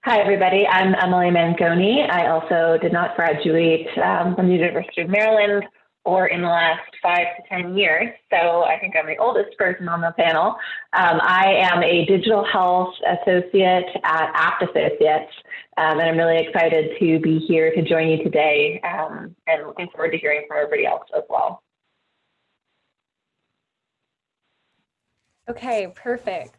Hi, everybody. I'm Emily Mangoni. I also did not graduate from the University of Maryland or in the last 5 to 10 years. So I think I'm the oldest person on the panel. I am a digital health associate at Apt Associates, and I'm really excited to be here to join you today and looking forward to hearing from everybody else as well. Okay, perfect.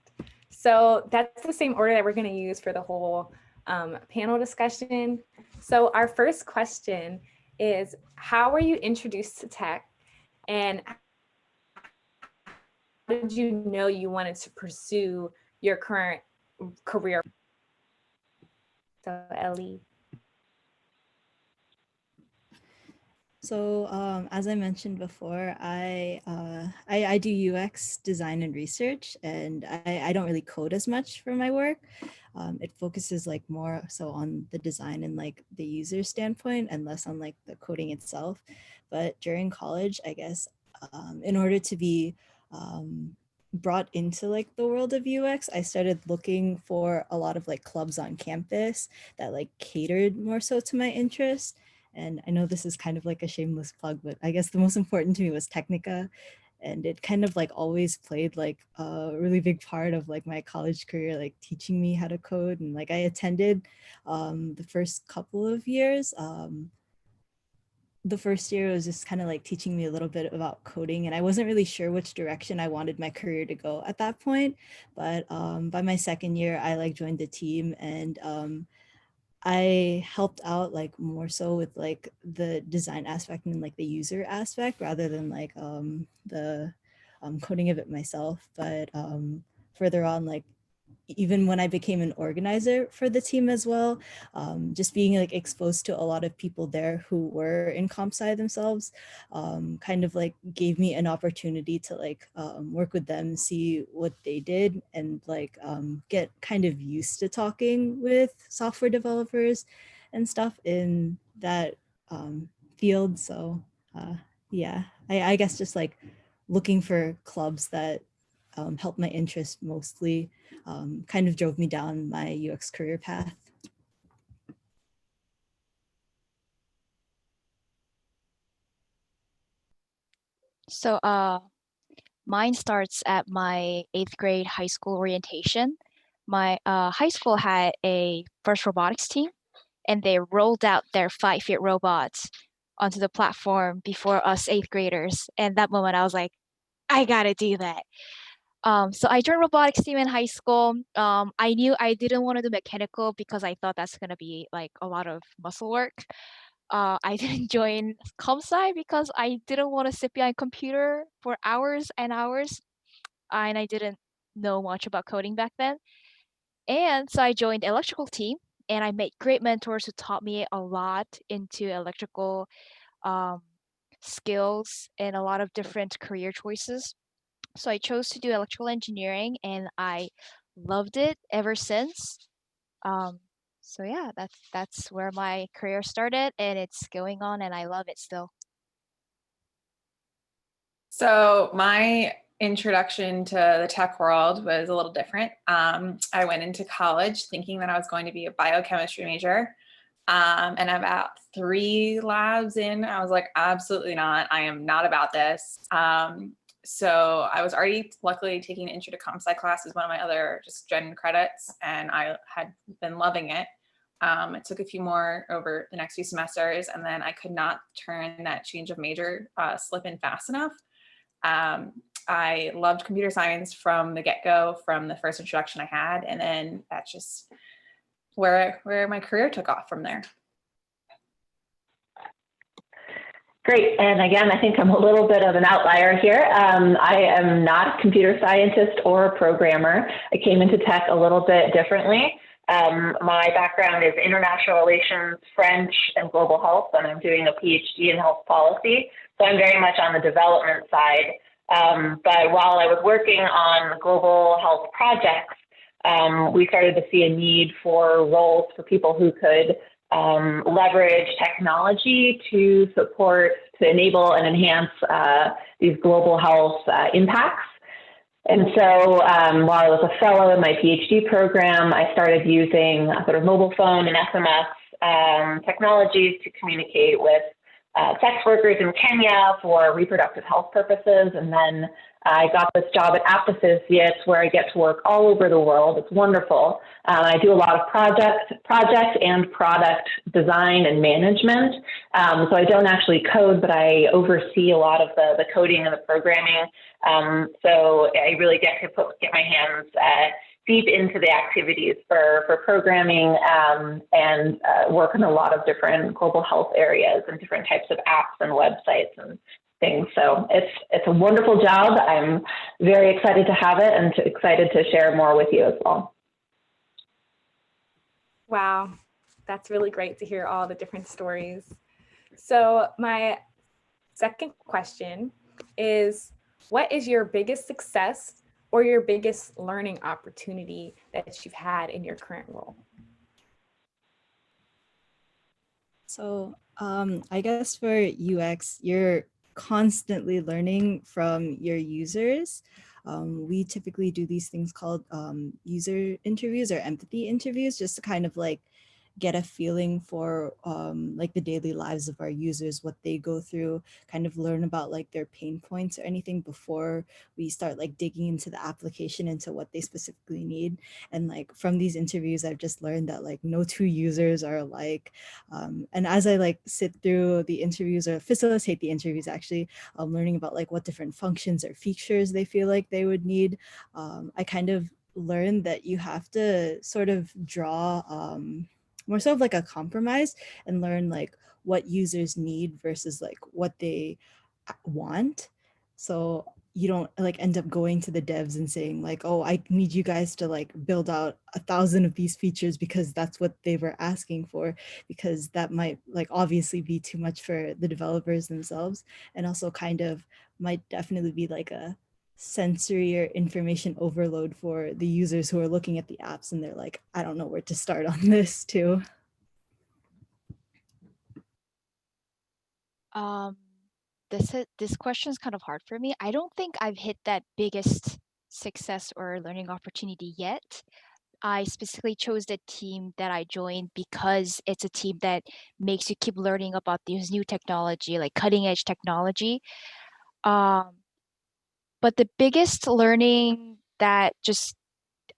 So that's the same order that we're going to use for the whole panel discussion. So our first question is, how were you introduced to tech, and how did you know you wanted to pursue your current career? So Ellie. So as I mentioned before, I do UX design and research, and I don't really code as much for my work. It focuses like more so on the design and like the user standpoint and less on like the coding itself. But during college, I guess in order to be brought into like the world of UX, I started looking for a lot of like clubs on campus that like catered more so to my interest. And I know this is kind of like a shameless plug, but I guess the most important to me was Technica. And it kind of like always played like a really big part of like my college career, like teaching me how to code. And like I attended the first couple of years. The first year was just kind of like teaching me a little bit about coding, and I wasn't really sure which direction I wanted my career to go at that point. But by my second year, I like joined the team, and I helped out like more so with like the design aspect and like the user aspect rather than like the coding of it myself. But further on, like even when I became an organizer for the team as well, just being like exposed to a lot of people there who were in comp sci themselves, kind of like gave me an opportunity to like work with them, see what they did, and like get kind of used to talking with software developers and stuff in that field. So yeah, I guess just like looking for clubs that helped my interest mostly, kind of drove me down my UX career path. So mine starts at my 8th grade high school orientation. My high school had a first robotics team, and they rolled out their 5-feet robots onto the platform before us 8th graders. And that moment I was like, I gotta do that. So I joined robotics team in high school. I knew I didn't want to do mechanical because I thought that's gonna be like a lot of muscle work. I didn't join comp sci because I didn't want to sit behind a computer for hours and hours, and I didn't know much about coding back then. And so I joined electrical team, and I made great mentors who taught me a lot into electrical um, skills and a lot of different career choices. So I chose to do electrical engineering, and I loved it ever since. Um, so yeah, that's where my career started, and it's going on, and I love it still. So my introduction to the tech world was a little different. I went into college thinking that I was going to be a biochemistry major. And about 3 labs in, I was like, absolutely not. I am not about this. So I was already luckily taking an intro to comp sci class as one of my other just gen credits, and I had been loving it. It took a few more over the next few semesters, and then I could not turn that change of major slip in fast enough. I loved computer science from the get-go, from the first introduction I had, and then that's just where my career took off from there. Great. And again, I think I'm a little bit of an outlier here. I am not a computer scientist or a programmer. I came into tech a little bit differently. My background is international relations, French, and global health, and I'm doing a PhD in health policy. So I'm very much on the development side. But while I was working on global health projects, we started to see a need for roles for people who could leverage technology to support, to enable and enhance these global health impacts. And so while I was a fellow in my PhD program, I started using a sort of mobile phone and SMS technologies to communicate with sex workers in Kenya for reproductive health purposes. And then I got this job at Apt Associates where I get to work all over the world. It's wonderful. I do a lot of project and product design and management. So I don't actually code, but I oversee a lot of the coding and the programming. So I really get to get my hands deep into the activities for programming and work in a lot of different global health areas and different types of apps and websites and things. So it's a wonderful job. I'm very excited to have it and excited to share more with you as well. Wow, that's really great to hear all the different stories. So my second question is, what is your biggest success or your biggest learning opportunity that you've had in your current role? So I guess for UX, you're constantly learning from your users. We typically do these things called user interviews or empathy interviews, just to kind of like get a feeling for like the daily lives of our users, what they go through, kind of learn about like their pain points or anything before we start like digging into the application into what they specifically need. And like from these interviews, I've just learned that like no two users are alike. And as I like sit through the interviews or facilitate the interviews, actually, I'm learning about like what different functions or features they feel like they would need. I kind of learned that you have to sort of draw more so of like a compromise and learn like what users need versus like what they want. So you don't like end up going to the devs and saying like, oh, I need you guys to like build out 1,000 of these features because that's what they were asking for, because that might like obviously be too much for the developers themselves, and also kind of might definitely be like a sensory or information overload for the users who are looking at the apps and they're like, I don't know where to start on this too. This question is kind of hard for me. I don't think I've hit that biggest success or learning opportunity yet. I specifically chose the team that I joined because it's a team that makes you keep learning about these new technology, like cutting edge technology. Um, but the biggest learning that just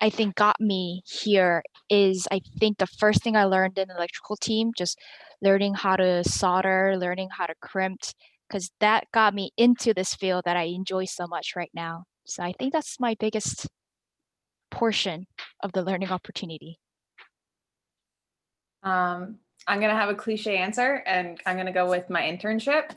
I think got me here is I think the first thing I learned in the electrical team, just learning how to solder, learning how to crimp, because that got me into this field that I enjoy so much right now. So I think that's my biggest portion of the learning opportunity. I'm going to have a cliche answer, and I'm going to go with my internship.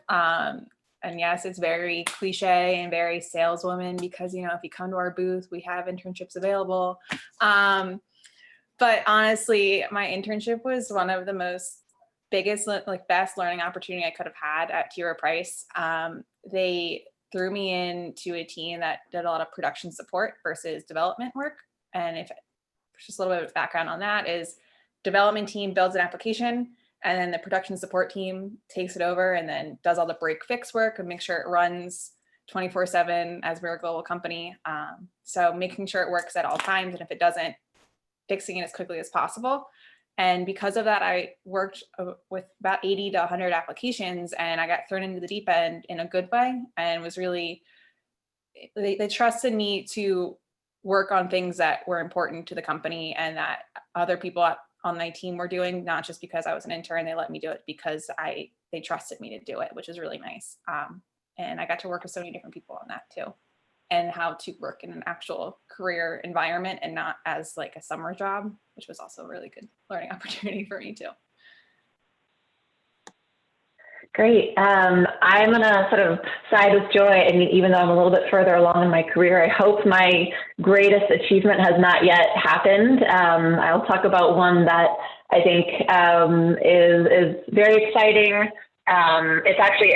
And yes, it's very cliche and very saleswoman because, you know, if you come to our booth, we have internships available. But honestly, my internship was one of the most biggest, like best learning opportunity I could have had at T. Rowe Price. They threw me into a team that did a lot of production support versus development work. And if just a little bit of background on that is, development team builds an application, and then the production support team takes it over and then does all the break fix work and make sure it runs 24/7 as we're a global company. So making sure it works at all times, and if it doesn't, fixing it as quickly as possible. And because of that, I worked with about 80 to 100 applications, and I got thrown into the deep end in a good way, and was really, they trusted me to work on things that were important to the company and that other people on my team were doing, not just because I was an intern. They let me do it because they trusted me to do it, which is really nice. And I got to work with so many different people on that too, and how to work in an actual career environment and not as like a summer job, which was also a really good learning opportunity for me too. Great. I'm going to sort of side with Joy. I mean, even though I'm a little bit further along in my career, I hope my greatest achievement has not yet happened. I'll talk about one that I think is very exciting. It's actually,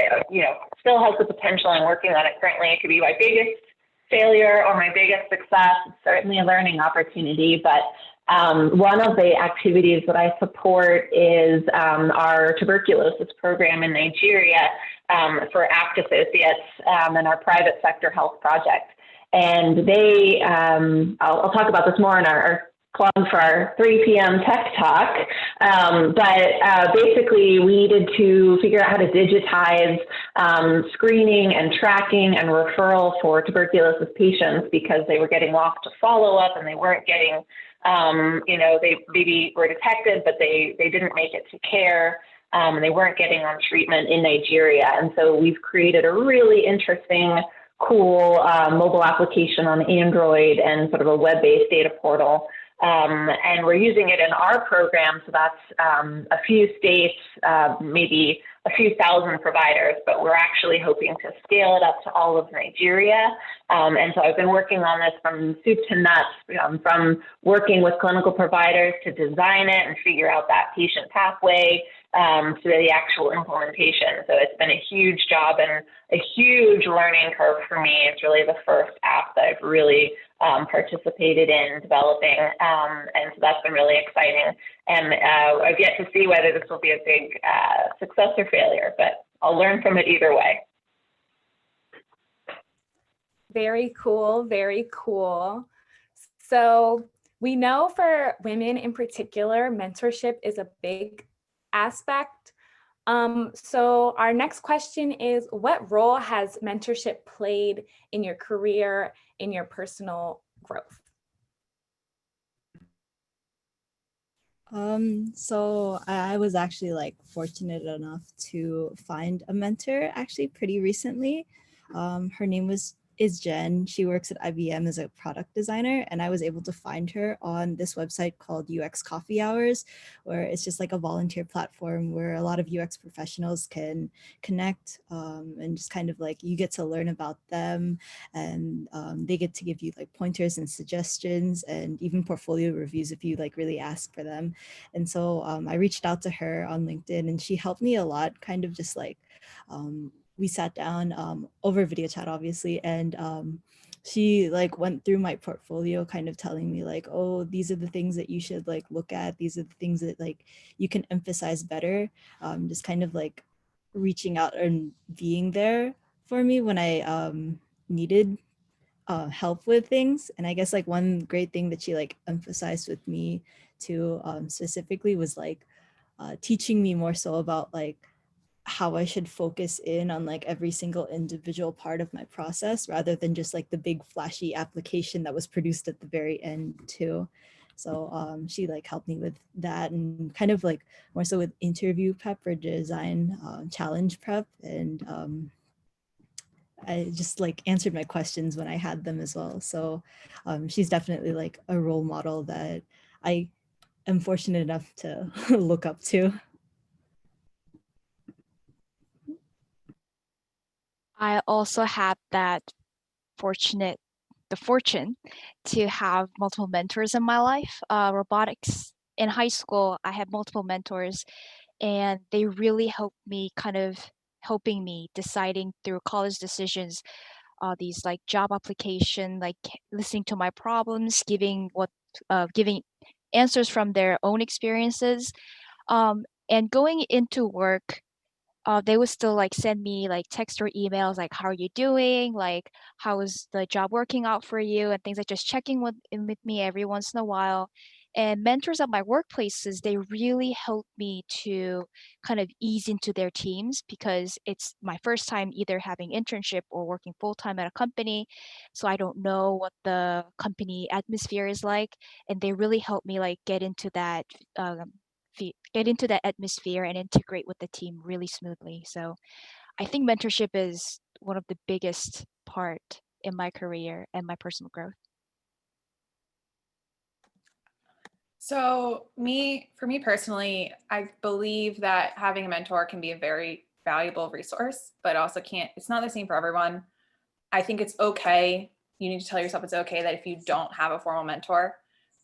still has the potential. I'm working on it currently. It could be my biggest failure or my biggest success. It's certainly a learning opportunity, but one of the activities that I support is our tuberculosis program in Nigeria for Apt Associates and our private sector health project. And they, I'll talk about this more in our plug for our 3 p.m. Tech Talk. But basically, we needed to figure out how to digitize screening and tracking and referral for tuberculosis patients, because they were getting lost to follow-up and they weren't getting, they maybe were detected, but they didn't make it to care. They weren't getting on treatment in Nigeria. And so we've created a really interesting, cool mobile application on Android and sort of a web-based data portal. And we're using it in our program. So that's a few states, maybe a few thousand providers, but we're actually hoping to scale it up to all of Nigeria. And so I've been working on this from soup to nuts, from working with clinical providers to design it and figure out that patient pathway to the actual implementation. So it's been a huge job and a huge learning curve for me. It's really the first app that I've really participated in developing. And so that's been really exciting. And I've yet to see whether this will be a big success or failure, but I'll learn from it either way. Very cool, very cool. So we know for women in particular, mentorship is a big aspect. So our next question is, what role has mentorship played in your career, in your personal growth? So I was actually like fortunate enough to find a mentor actually pretty recently. Her name is Jen. She works at IBM as a product designer, and I was able to find her on this website called UX Coffee Hours, where it's just like a volunteer platform where a lot of UX professionals can connect, and just kind of like you get to learn about them, and they get to give you like pointers and suggestions and even portfolio reviews if you like really ask for them. And so I reached out to her on LinkedIn, and she helped me a lot, kind of just like we sat down over video chat, obviously, and she like went through my portfolio, kind of telling me like, oh, these are the things that you should like look at. These are the things that like you can emphasize better. Just kind of like reaching out and being there for me when I needed help with things. And I guess like one great thing that she like emphasized with me too, specifically, was like teaching me more so about like how I should focus in on like every single individual part of my process, rather than just like the big flashy application that was produced at the very end too. So she like helped me with that, and kind of like more so with interview prep or design challenge prep. And I just like answered my questions when I had them as well. So she's definitely like a role model that I am fortunate enough to look up to. I also had the fortune to have multiple mentors in my life. Robotics in high school, I had multiple mentors, and they really helped me, kind of helping me deciding through college decisions, these like job application, like listening to my problems, giving answers from their own experiences, and going into work. They would still like send me like text or emails like, how are you doing, like how is the job working out for you, and things like just checking with me every once in a while. And mentors at my workplaces, they really helped me to kind of ease into their teams, because it's my first time either having internship or working full-time at a company, so I don't know what the company atmosphere is like. And they really helped me like get into that atmosphere and integrate with the team really smoothly. So I think mentorship is one of the biggest part in my career and my personal growth. So for me personally, I believe that having a mentor can be a very valuable resource, but also it's not the same for everyone. I think it's okay. You need to tell yourself it's okay that if you don't have a formal mentor.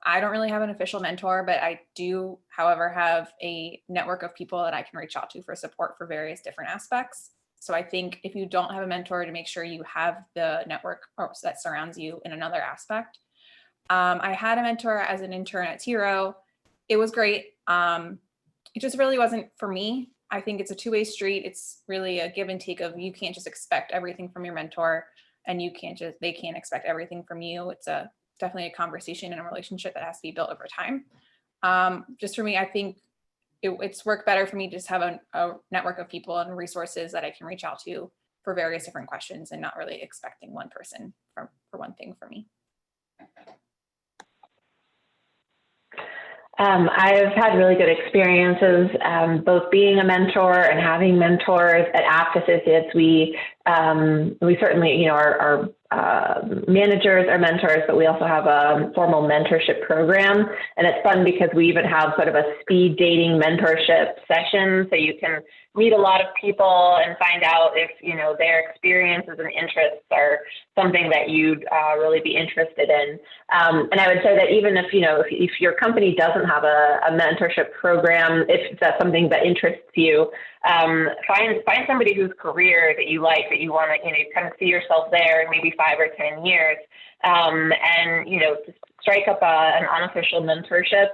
I don't really have an official mentor, but I do, however, have a network of people that I can reach out to for support for various different aspects. So I think if you don't have a mentor, to make sure you have the network that surrounds you in another aspect. I had a mentor as an intern at Tiro. It was great. It just really wasn't for me. I think it's a two-way street. It's really a give and take of, you can't just expect everything from your mentor. and they can't expect everything from you. It's definitely a conversation and a relationship that has to be built over time. Just for me, I think it's worked better for me to just have a network of people and resources that I can reach out to for various different questions, and not really expecting one person for one thing for me. I've had really good experiences, both being a mentor and having mentors at Apt Associates. We certainly, our managers are mentors, but we also have a formal mentorship program. And it's fun because we even have sort of a speed dating mentorship session. So you can meet a lot of people and find out if, their experiences and interests are something that you'd really be interested in. And I would say that even if your company doesn't have a mentorship program, if that's something that interests you, find somebody whose career that you like, that you want to, kind of see yourself there in maybe 5 or 10 years, and just strike up an unofficial mentorship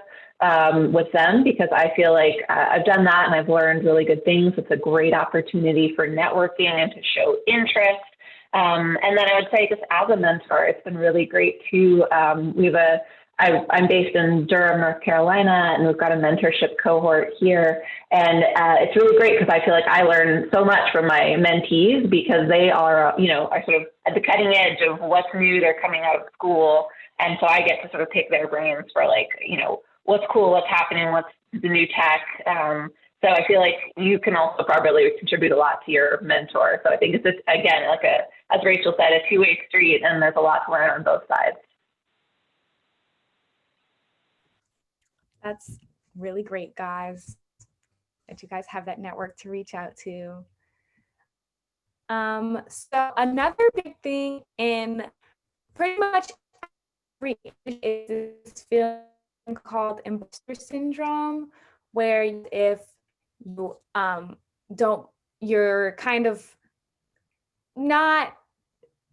with them, because I feel like I've done that and I've learned really good things. It's a great opportunity for networking and to show interest. And then I would say, just as a mentor, it's been really great too. I'm based in Durham, North Carolina, and we've got a mentorship cohort here. And it's really great because I feel like I learn so much from my mentees, because they are sort of at the cutting edge of what's new. They're coming out of school. And so I get to sort of pick their brains for what's cool, what's happening, what's the new tech. So I feel like you can also probably contribute a lot to your mentor. So I think it's just, again, as Rachel said, a two-way street, and there's a lot to learn on both sides. That's really great, guys, that you guys have that network to reach out to. So another big thing in pretty much every is this feeling called imposter syndrome, where if you you're kind of not,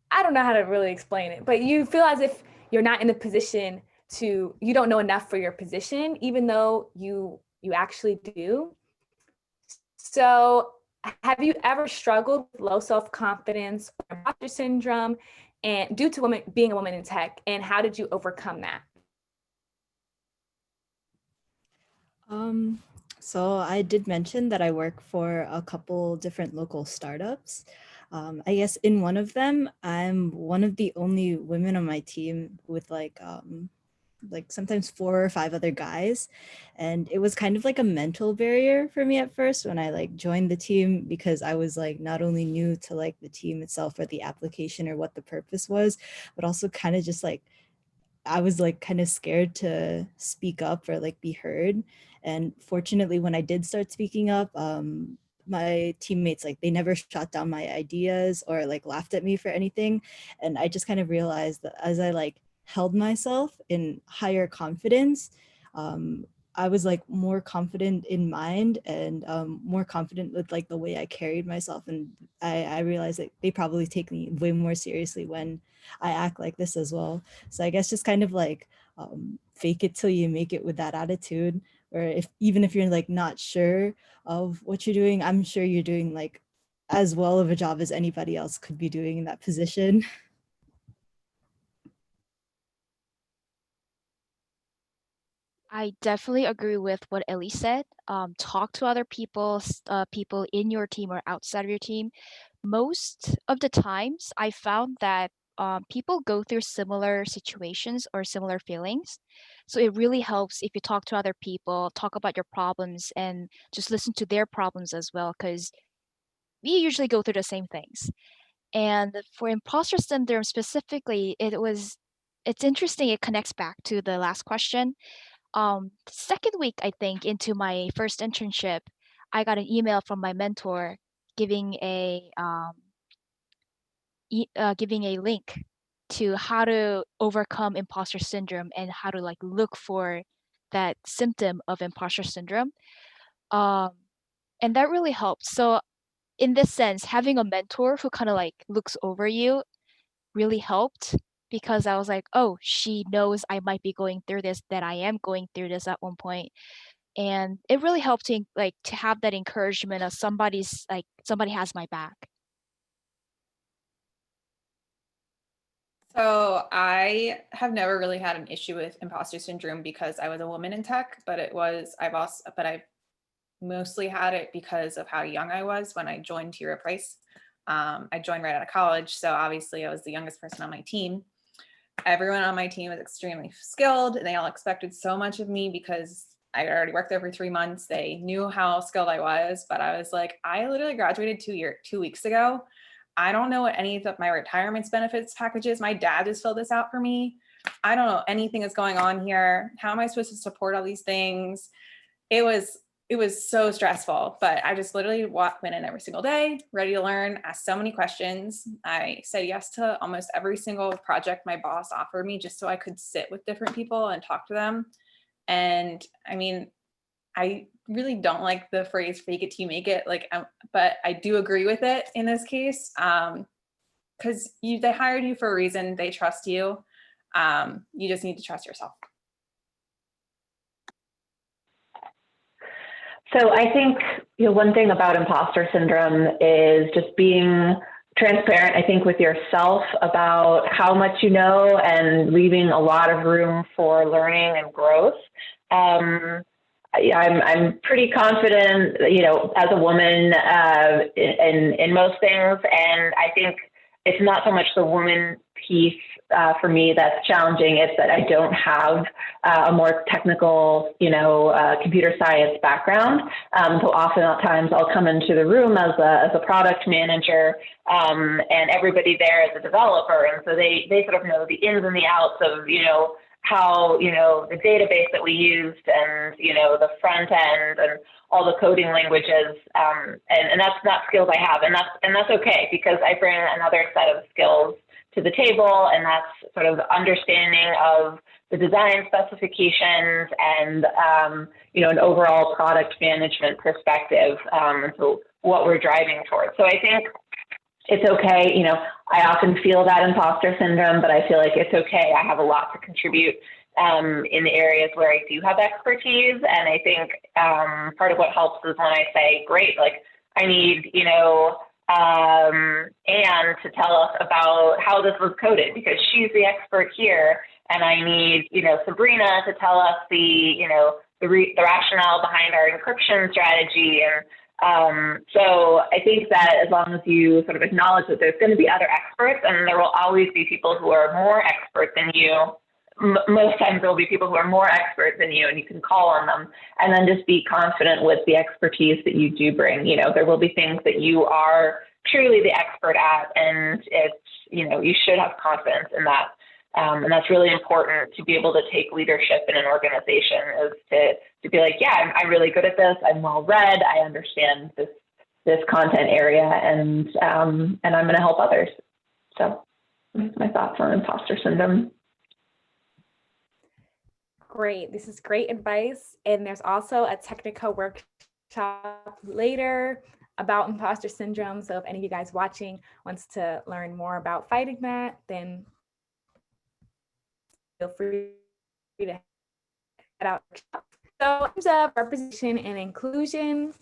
I don't know how to really explain it, but you feel as if you're not in a position you don't know enough for your position, even though you actually do. So have you ever struggled with low self-confidence or imposter syndrome, and due to being a woman in tech, and how did you overcome that? So I did mention that I work for a couple different local startups. I guess in one of them, I'm one of the only women on my team, with sometimes 4 or 5 other guys. And it was kind of like a mental barrier for me at first when I joined the team, because I was not only new to the team itself or the application or what the purpose was, but also kind of just I was kind of scared to speak up or be heard. And fortunately, when I did start speaking up, my teammates, they never shot down my ideas or laughed at me for anything. And I just kind of realized that as I held myself in higher confidence, I was more confident in mind, and more confident with the way I carried myself. And I realized that they probably take me way more seriously when I act like this as well. So I guess just kind of fake it till you make it with that attitude, or even if you're not sure of what you're doing, I'm sure you're doing as well of a job as anybody else could be doing in that position. I definitely agree with what Ellie said. Talk to other people, people in your team or outside of your team. Most of the times, I found that people go through similar situations or similar feelings. So it really helps if you talk to other people, talk about your problems, and just listen to their problems as well, because we usually go through the same things. And for imposter syndrome specifically, it's interesting. It connects back to the last question. Second week, I think, into my first internship, I got an email from my mentor giving giving a link to how to overcome imposter syndrome and how to look for that symptom of imposter syndrome. Um, and that really helped. So in this sense, having a mentor who kind of looks over you really helped, because I was like, oh, she knows I might be going through this, that I am going through this at one point. And it really helped to have that encouragement of somebody has my back. So I have never really had an issue with imposter syndrome because I was a woman in tech, but I've mostly had it because of how young I was when I joined T. Rowe Price. I joined right out of college, so obviously I was the youngest person on my team. Everyone on my team was extremely skilled, and they all expected so much of me because I had already worked there for 3 months. They knew how skilled I was, but I was like, I literally graduated 2 weeks ago. I don't know what any of my retirement benefits packages. My dad just filled this out for me. I don't know anything that's going on here. How am I supposed to support all these things? It was so stressful, but I just literally went in every single day, ready to learn, asked so many questions. I said yes to almost every single project my boss offered me just so I could sit with different people and talk to them. And I mean, I really don't like the phrase fake it till you make it, but I do agree with it in this case. Because they hired you for a reason, they trust you. You just need to trust yourself. So I think, one thing about imposter syndrome is just being transparent, I think, with yourself about how much you know and leaving a lot of room for learning and growth. I'm pretty confident, as a woman in most things, and I think it's not so much the woman piece for me that's challenging. It's that I don't have a more technical, computer science background. So oftentimes I'll come into the room as a product manager, and everybody there is a developer, and so they sort of know the ins and the outs of how the database that we used and the front end and all the coding languages, and that's not skills I have, and that's okay, because I bring another set of skills to the table, and that's sort of the understanding of the design specifications and an overall product management perspective, so what we're driving towards. So I think it's okay. I often feel that imposter syndrome, but I feel like it's okay. I have a lot to contribute in the areas where I do have expertise. And I think part of what helps is when I say, great, like I need, Anne to tell us about how this was coded because she's the expert here. And I need, Sabrina to tell us the rationale behind our encryption strategy. And so I think that as long as you sort of acknowledge that there's going to be other experts, and there will always be people who are more expert than you, most times there will be people who are more expert than you, and you can call on them, and then just be confident with the expertise that you do bring. There will be things that you are truly the expert at, and it's, you should have confidence in that. And that's really important to be able to take leadership in an organization, is to be like, yeah, I'm really good at this. I'm well read. I understand this content area, and I'm going to help others. So that's my thoughts on imposter syndrome. Great. This is great advice. And there's also a Technichat workshop later about imposter syndrome. So if any of you guys watching wants to learn more about fighting that, then feel free to head out. So in terms of representation and inclusion,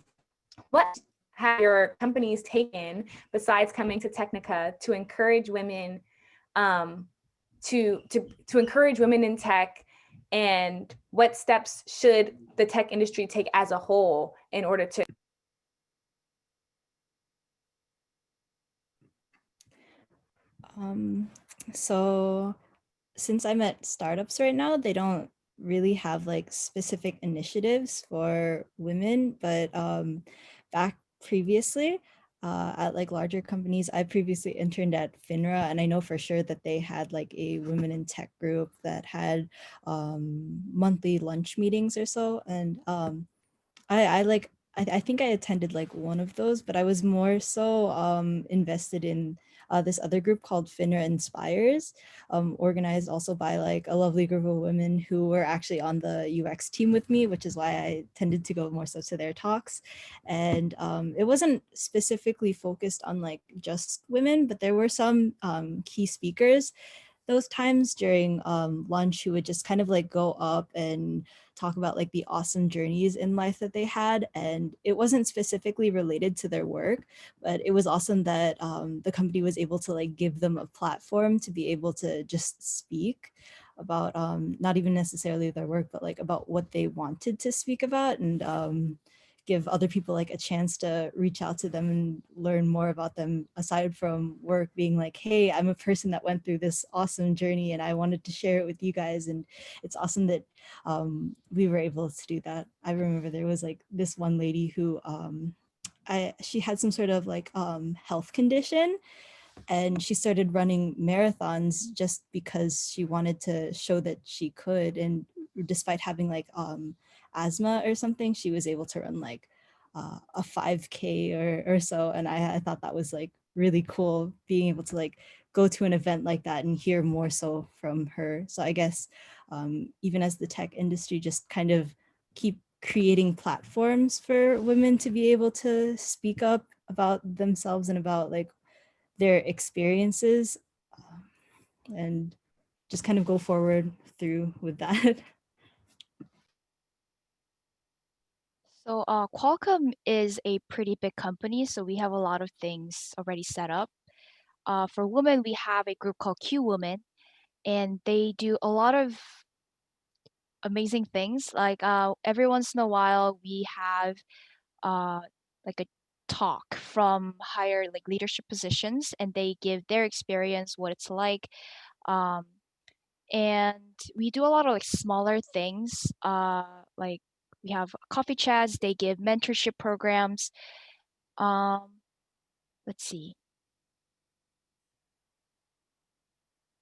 what have your companies taken besides coming to Technichat to encourage women to encourage women in tech, and what steps should the tech industry take as a whole in order to? So since I'm at startups right now, they don't really have like specific initiatives for women, but back previously at like larger companies, I previously interned at FINRA, and I know for sure that they had like a women in tech group that had monthly lunch meetings or so. And I think I attended like one of those, but I was more so invested in this other group called FINRA Inspires, organized also by like a lovely group of women who were actually on the UX team with me, which is why I tended to go more so to their talks. And it wasn't specifically focused on like just women, but there were some key speakers those times during lunch who would just kind of like go up and talk about like the awesome journeys in life that they had. And it wasn't specifically related to their work, but it was awesome that the company was able to like give them a platform to be able to just speak about not even necessarily their work, but like about what they wanted to speak about, and give other people like a chance to reach out to them and learn more about them aside from work, being like, hey, I'm a person that went through this awesome journey and I wanted to share it with you guys. And it's awesome that we were able to do that. I remember there was like this one lady who she had some sort of like health condition, and she started running marathons just because she wanted to show that she could. And despite having like asthma or something, she was able to run like a 5K or so. And I thought that was like really cool, being able to like go to an event like that and hear more so from her. So I guess even as the tech industry just kind of keep creating platforms for women to be able to speak up about themselves and about like their experiences, and just kind of go forward through with that. So Qualcomm is a pretty big company, so we have a lot of things already set up. For women, we have a group called Q Women, and they do a lot of amazing things. Like every once in a while, we have uh, like a talk from higher like leadership positions, and they give their experience, what it's like. Um, and we do a lot of like smaller things. Like we have coffee chats. They give mentorship programs. Um, let's see.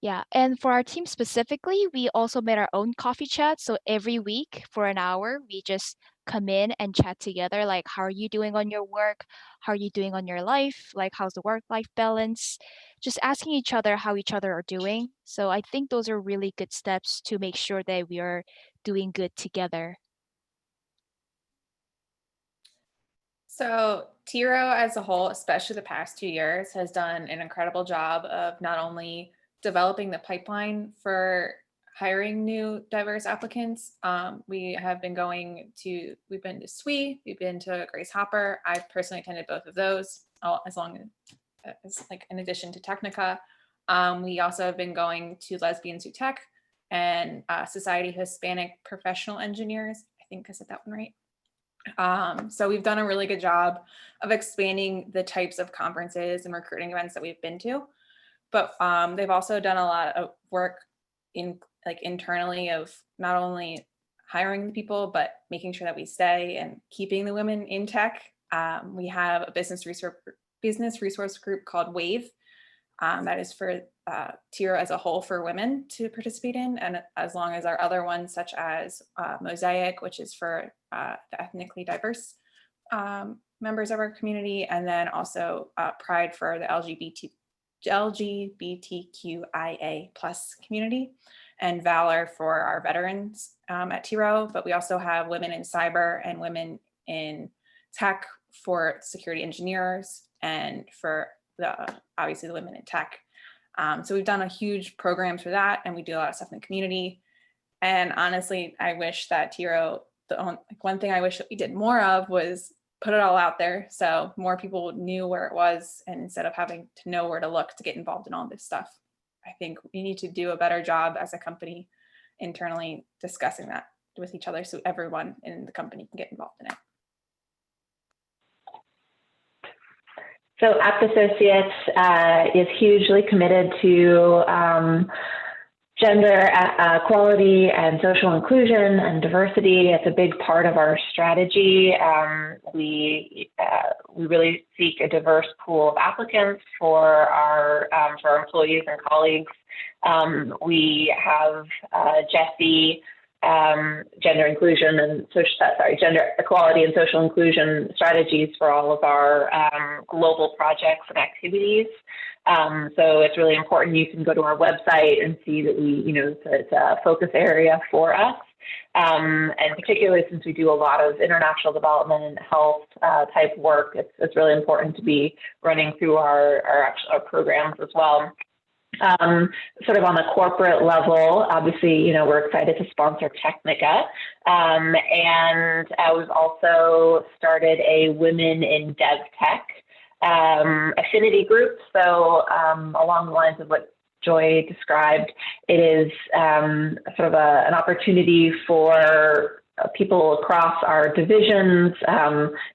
Yeah, and for our team specifically, we also made our own coffee chat. So every week for an hour, we just come in and chat together. Like, how are you doing on your work? How are you doing on your life? Like, how's the work-life balance? Just asking each other how each other are doing. So I think those are really good steps to make sure that we are doing good together. So Tiro as a whole, especially the past 2 years, has done an incredible job of not only developing the pipeline for hiring new diverse applicants. We've been to SWE, we've been to Grace Hopper. I've personally attended both of those, as long as like in addition to Technica. We also have been going to Lesbians Who Tech and Society of Hispanic Professional Engineers. I think I said that one right. So we've done a really good job of expanding the types of conferences and recruiting events that we've been to, but they've also done a lot of work internally of not only hiring the people, but making sure that we stay and keeping the women in tech. We have a business resource group called WAVE, that is for Tiro as a whole for women to participate in, and as long as our other ones such as Mosaic, which is for the ethnically diverse members of our community, and then also Pride for the LGBTQIA plus community, and Valor for our veterans at Tiro. But we also have women in cyber and women in tech for security engineers, and for obviously the women in tech. So we've done a huge programs for that, and we do a lot of stuff in the community. And honestly, I wish that Tiro, one thing I wish that we did more of was put it all out there, so more people knew where it was, and instead of having to know where to look to get involved in all this stuff. I think we need to do a better job as a company internally discussing that with each other, so everyone in the company can get involved in it. So Apt Associates is hugely committed to gender equality and social inclusion and diversity. It's a big part of our strategy. We really seek a diverse pool of applicants for our employees and colleagues. We have Jessie, gender equality and social inclusion strategies for all of our global projects and activities. So it's really important. You can go to our website and see that it's a focus area for us. And particularly since we do a lot of international development and health type work, it's really important to be running through our programs as well. Sort of on the corporate level, obviously, we're excited to sponsor Technichat. And we've also started a Women in Dev Tech affinity group. So along the lines of what Joy described, it is sort of an opportunity for people across our divisions,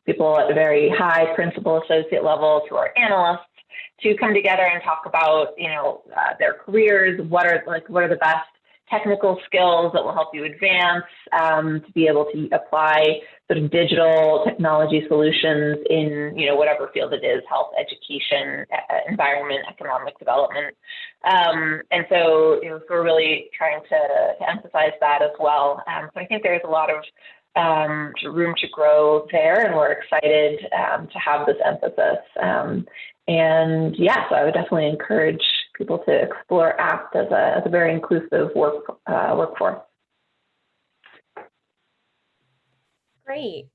people at the very high principal associate levels who are analysts, to come together and talk about, their careers, what are the best technical skills that will help you advance, to be able to apply sort of digital technology solutions in, whatever field it is, health, education, environment, economic development. And so, so we're really trying to emphasize that as well. So I think there's a lot of room to grow there, and we're excited to have this emphasis. And yeah, so I would definitely encourage people to explore ACT as a very inclusive workforce. Great.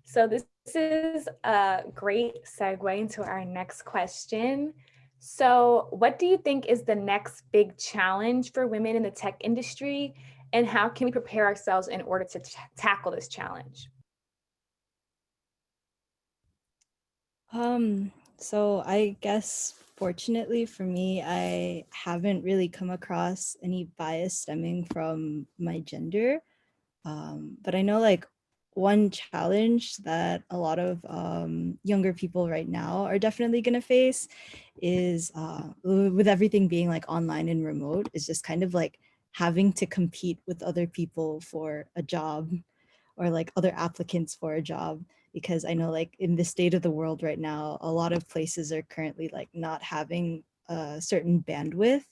So this is a great segue into our next question. So what do you think is the next big challenge for women in the tech industry, and how can we prepare ourselves in order to tackle this challenge? So I guess fortunately for me, I haven't really come across any bias stemming from my gender. But I know like one challenge that a lot of younger people right now are definitely going to face is with everything being like online and remote, is just kind of like having to compete with other people for a job, or like other applicants for a job. Because I know like in the state of the world right now, a lot of places are currently like not having a certain bandwidth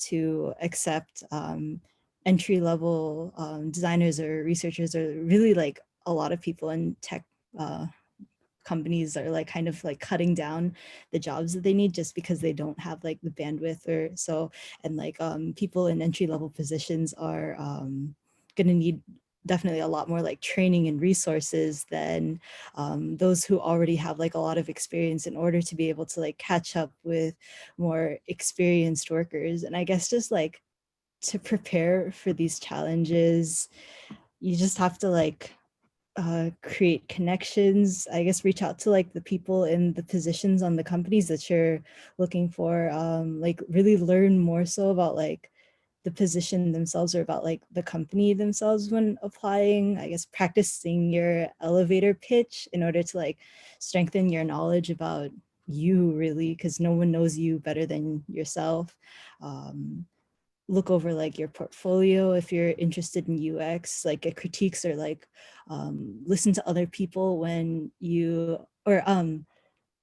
to accept entry level designers or researchers, or really like a lot of people in tech companies are like kind of like cutting down the jobs that they need just because they don't have like the bandwidth or so. And like people in entry level positions are going to need definitely a lot more like training and resources than those who already have like a lot of experience, in order to be able to like catch up with more experienced workers. And I guess just like to prepare for these challenges, you just have to like create connections, I guess, reach out to like the people in the positions on the companies that you're looking for, like really learn more so about like the position themselves, or about like the company themselves when applying. I guess practicing your elevator pitch in order to like strengthen your knowledge about you, really, because no one knows you better than yourself. Look over like your portfolio if you're interested in UX, like get critiques, or like listen to other people when you, or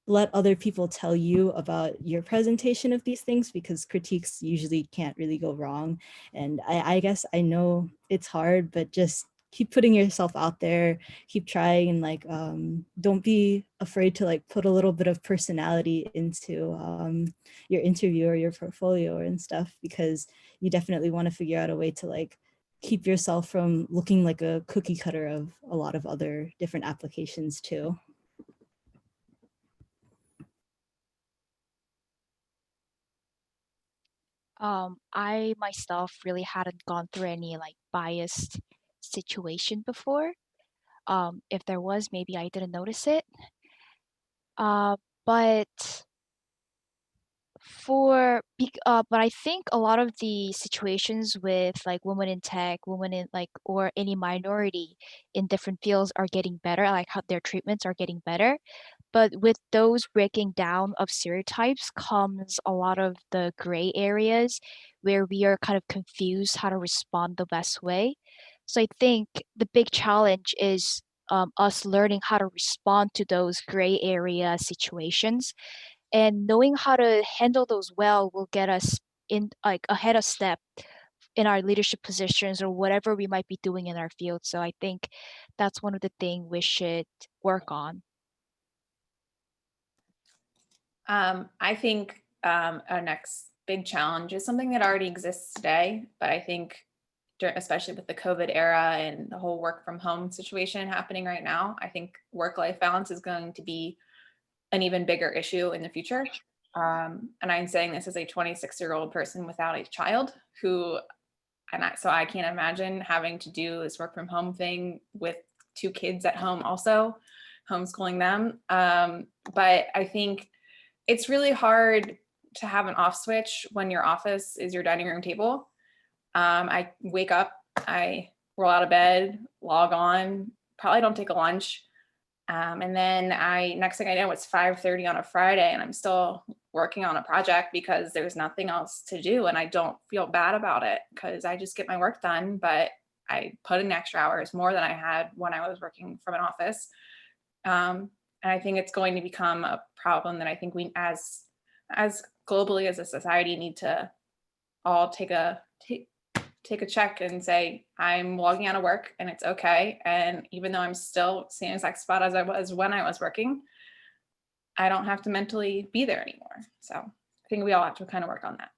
let other people tell you about your presentation of these things, because critiques usually can't really go wrong. And I guess I know it's hard, but just keep putting yourself out there, keep trying, and like don't be afraid to like put a little bit of personality into your interview or your portfolio and stuff, because you definitely want to figure out a way to like keep yourself from looking like a cookie cutter of a lot of other different applications too. I myself really hadn't gone through any like biased situation before. If there was, maybe I didn't notice it. But but I think a lot of the situations with like women in tech, women in like, or any minority in different fields are getting better, like how their treatments are getting better. But with those breaking down of stereotypes comes a lot of the gray areas where we are kind of confused how to respond the best way. So I think the big challenge is us learning how to respond to those gray area situations, and knowing how to handle those well will get us in like ahead of step in our leadership positions or whatever we might be doing in our field. So I think that's one of the things we should work on. I think our next big challenge is something that already exists today, but I think especially with the COVID era and the whole work from home situation happening right now, I think work-life balance is going to be an even bigger issue in the future. And I'm saying this as a 26-year-old person without a child so I can't imagine having to do this work from home thing with 2 kids at home, also homeschooling them. But I think it's really hard to have an off switch when your office is your dining room table. I wake up, I roll out of bed, log on, probably don't take a lunch. And then next thing I know, it's 5:30 on a Friday and I'm still working on a project because there's nothing else to do. And I don't feel bad about it because I just get my work done, but I put in extra hours, more than I had when I was working from an office. And I think it's going to become a problem that I think we as globally as a society need to all take a check and say, I'm logging out of work and it's okay. And even though I'm still same exact spot as I was when I was working, I don't have to mentally be there anymore. So I think we all have to kind of work on that.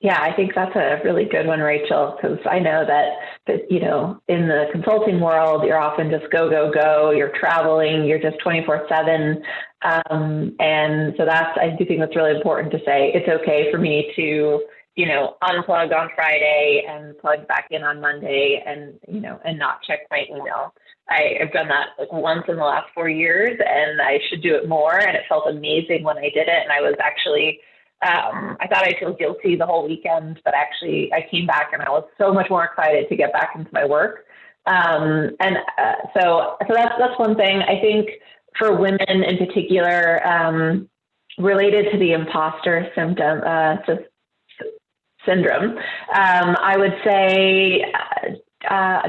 Yeah, I think that's a really good one, Rachel, because I know that, you know, in the consulting world, you're often just go, go, go, you're traveling, you're just 24/7. And so I do think that's really important to say, it's okay for me to, you know, unplug on Friday and plug back in on Monday and, you know, and not check my email. I've done that like once in the last 4 years and I should do it more. And it felt amazing when I did it. And I was actually, I thought I'd feel guilty the whole weekend, but actually I came back and I was so much more excited to get back into my work. So that's one thing. I think for women in particular, related to the imposter syndrome, I would say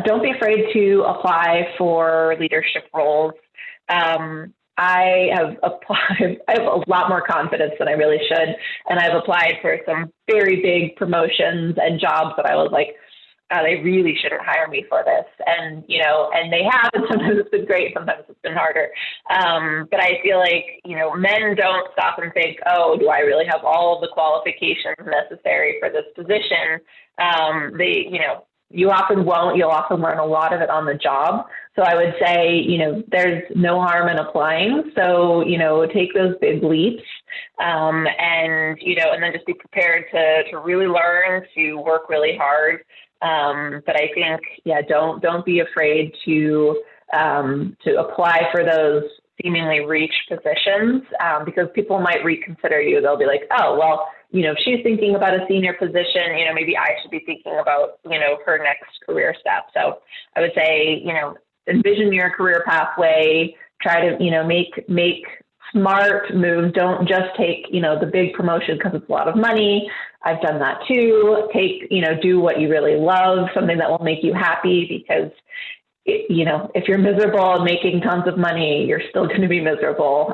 don't be afraid to apply for leadership roles. I have a lot more confidence than I really should. And I've applied for some very big promotions and jobs that I was like, they really shouldn't hire me for this. And, you know, and they have, and sometimes it's been great, sometimes it's been harder. But I feel like, you know, men don't stop and think, oh, do I really have all of the qualifications necessary for this position? You know, you often won't. You'll often learn a lot of it on the job. So I would say, you know, there's no harm in applying. So, you know, take those big leaps, and, you know, and then just be prepared to really learn, to work really hard. But I think, yeah, don't be afraid to apply for those seemingly reach positions, because people might reconsider you. They'll be like, oh, well, you know, if she's thinking about a senior position, you know, maybe I should be thinking about, you know, her next career step. So I would say, you know, envision your career pathway, try to, you know, make smart moves. Don't just take, you know, the big promotion because it's a lot of money. I've done that too. Do what you really love, something that will make you happy, because you know, if you're miserable and making tons of money, you're still going to be miserable,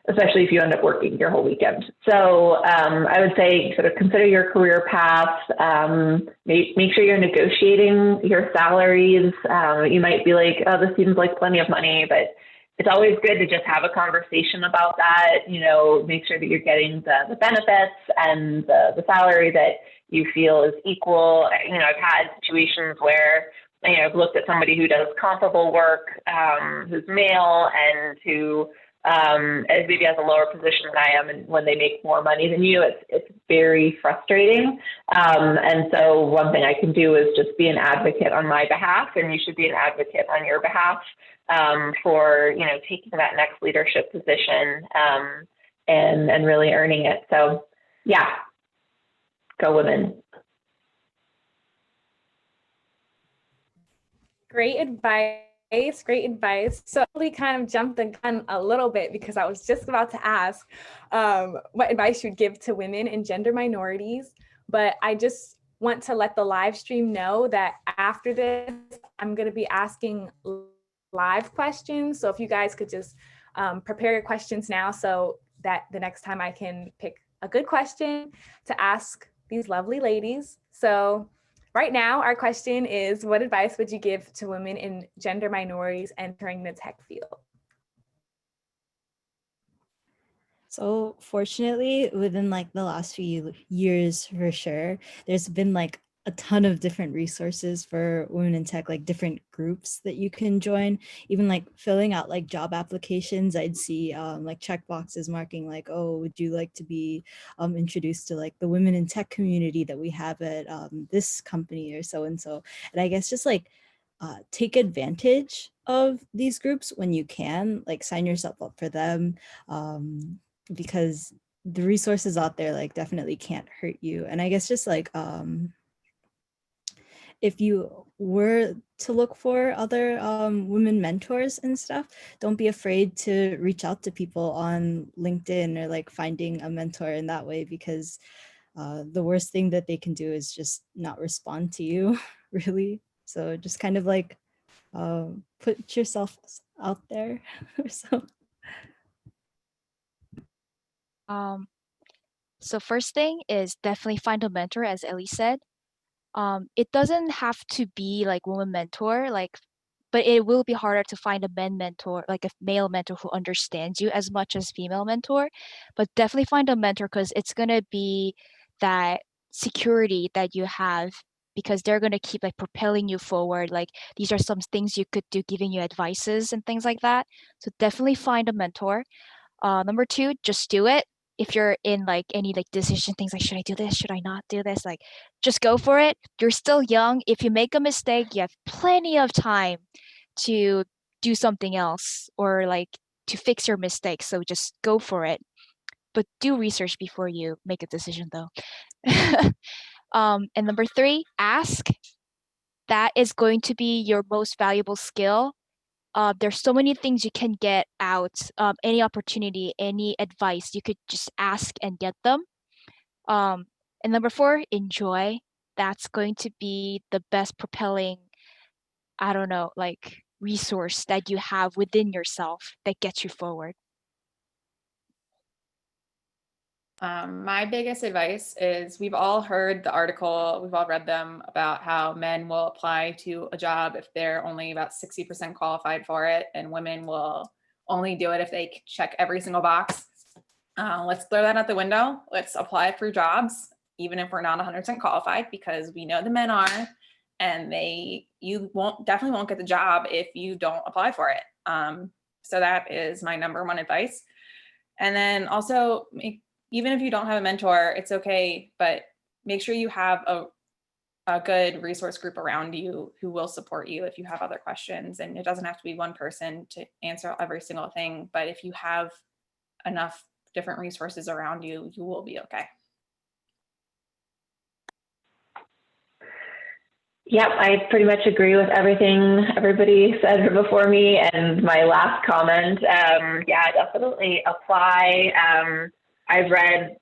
especially if you end up working your whole weekend. So I would say sort of consider your career path, make sure you're negotiating your salaries. You might be like, oh, this seems like plenty of money, but it's always good to just have a conversation about that. You know, make sure that you're getting the benefits and the salary that you feel is equal. You know, I've had situations where, you know, I've looked at somebody who does comparable work, who's male and who maybe has a lower position than I am, and when they make more money than you, it's very frustrating. And so one thing I can do is just be an advocate on my behalf, and you should be an advocate on your behalf, for, you know, taking that next leadership position, and really earning it. So yeah, go women. Great advice. Great advice. So we kind of jumped the gun a little bit because I was just about to ask what advice you'd give to women and gender minorities. But I just want to let the live stream know that after this, I'm going to be asking live questions. So if you guys could just prepare your questions now so that the next time I can pick a good question to ask these lovely ladies. So right now, our question is, what advice would you give to women in gender minorities entering the tech field? So fortunately, within like the last few years, for sure, there's been like a ton of different resources for women in tech, like different groups that you can join. Even like filling out like job applications, I'd see like check boxes marking like, oh, would you like to be introduced to like the women in tech community that we have at this company or so and so. And I guess just like take advantage of these groups when you can, like sign yourself up for them, because the resources out there like definitely can't hurt you. And I guess just like if you were to look for other women mentors and stuff, don't be afraid to reach out to people on LinkedIn or like finding a mentor in that way, because the worst thing that they can do is just not respond to you, really. So just kind of like put yourself out there or so. So first thing is definitely find a mentor, as Ellie said. It doesn't have to be like woman mentor, like, but it will be harder to find a men mentor, like a male mentor who understands you as much as female mentor. But definitely find a mentor, because it's gonna be that security that you have, because they're gonna keep like propelling you forward. Like these are some things you could do, giving you advices and things like that. So definitely find a mentor. Number two, just do it. If you're in like any like decision things like, should I do this? Should I not do this? Like, just go for it. You're still young. If you make a mistake, you have plenty of time to do something else, or like to fix your mistake. So just go for it. But do research before you make a decision though. And number three, ask. That is going to be your most valuable skill. There's so many things you can get out, any opportunity, any advice, you could just ask and get them. And number four, enjoy. That's going to be the best propelling, I don't know, like resource that you have within yourself that gets you forward. My biggest advice is, we've all heard the article, we've all read them, about how men will apply to a job if they're only about 60% qualified for it, and women will only do it if they check every single box. Let's throw that out the window. Let's apply for jobs, even if we're not 100% qualified, because we know the men are, and you definitely won't get the job if you don't apply for it. So that is my number one advice. And then also, even if you don't have a mentor, it's okay, but make sure you have a good resource group around you who will support you if you have other questions. And it doesn't have to be one person to answer every single thing, but if you have enough different resources around you, you will be okay. Yep, I pretty much agree with everything everybody said before me. And my last comment, yeah, definitely apply. I've read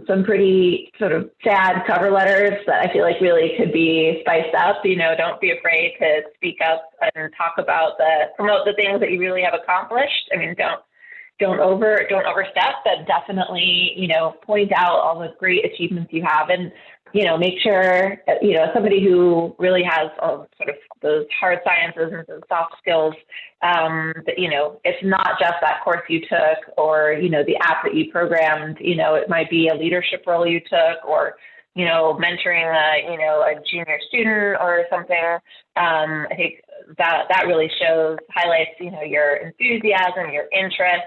some pretty sort of sad cover letters that I feel like really could be spiced up. You know, don't be afraid to speak up and talk about promote the things that you really have accomplished. I mean, don't overstep, but definitely, you know, point out all the great achievements you have, and, you know, make sure, you know, somebody who really has sort of those hard sciences and those soft skills, that, you know, it's not just that course you took, or, you know, the app that you programmed. You know, it might be a leadership role you took, or, you know, mentoring a junior student or something. I think that really highlights, you know, your enthusiasm, your interest.